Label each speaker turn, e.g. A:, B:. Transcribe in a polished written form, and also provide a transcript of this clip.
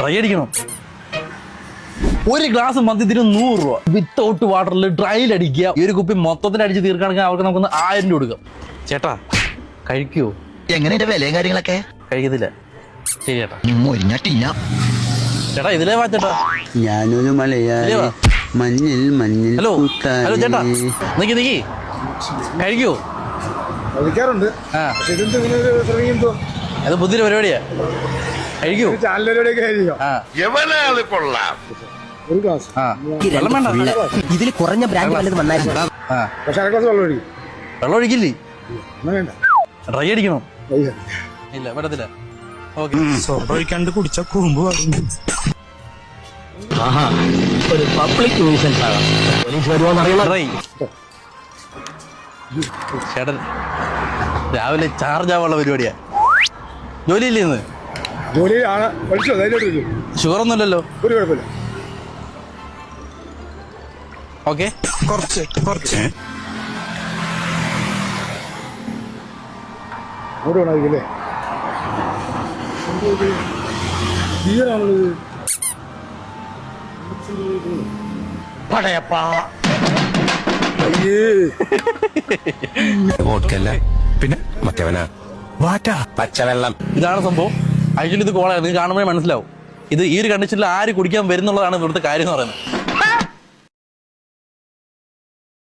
A: Dry അടിക്കണം. ഒരു glass മദ്യത്തിന് 100 രൂപ. വിത്തൗട്ട് വാട്ടറിൽ ഡ്രൈയിൽ അടിക്കുക. ഈ ഒരു കുപ്പി മൊത്തത്തിൽ അടിച്ച് തീർക്കുകയാണെങ്കിൽ അവർക്ക് നമുക്കൊന്ന് 1000 രൂപ കൊടുക്കാം. ചേട്ടാ കഴിക്കുവോ?
B: എങ്ങനെയുണ്ട് വിലയും കാര്യങ്ങളൊക്കെ?
A: കഴിക്കത്തില്ല. ശരി ചേട്ടാ. ചേട്ടാ ഇതിലേ വാ ചേട്ടാ.
C: ഞാനൊരു മലയാളി മഞ്ഞിൽ മഞ്ഞിൽ.
A: ഹലോ ഹലോ ചേട്ടാ, നിക്കി നിക്കി. കഴിക്കുവോ?
D: കഴിക്കാറുണ്ട്.
A: അത് പുതിയൊരു പരിപാടിയാ. കഴിക്കൂ.
D: ഒരു ഗ്ലാസ്
A: വെള്ളം വേണ്ട.
B: ഇതിൽ കുറഞ്ഞ ബ്രാൻഡ് വല്ലതും വന്നായിരുന്നു.
D: പക്ഷെ അര ഗ്ലാസ് വെള്ളം ഒഴിക്കും.
A: വെള്ളം ഒഴിക്കില്ലേ?
D: വേണ്ട,
A: ഡ്രൈ അടിക്കണം. ഇല്ല പറ്റത്തില്ല.
E: ഒഴിക്കാണ്ട് കുടിച്ച കൂമ്പ്
B: ഒരു പബ്ലിക് ന്യൂസൻസ് ആകാം. പോലീസ് വരുമോന്നറിയണം.
A: ഡ്രൈ. ചേട്ടൻ രാവിലെ ചാർജ് ആവാനുള്ള പരിപാടിയാ. ജോലിയില്ലേ ഇന്ന്?
D: ജോലി ആണ്. പഠിച്ചോ? ധൈര്യമായിട്ട്
A: ഷുഗർ ഒന്നുമില്ലല്ലോ?
D: ഒരു കുഴപ്പമില്ല.
A: ഓക്കെ
E: കുറച്ച്
D: അങ്ങോട്ട് വേണമായിരിക്കും അല്ലേ? ബിയറാണുള്ളത്.
E: വോഡ്കല്ല, പിന്നെ മറ്റവനാ വാറ്റാ പച്ചവെള്ളം.
A: ഇതാണ് സംഭവം. ആക്ച്വലി ഇത് കോളാണ്. നിങ്ങൾക്ക് കാണുമ്പോഴേ മനസ്സിലാവും. ഇത് ഈ ഒരു കണ്ടീഷനിൽ ആര് കുടിക്കാൻ വരുന്നുള്ളതാണ് ഇവിടുത്തെ കാര്യം എന്ന് പറയുന്നത്.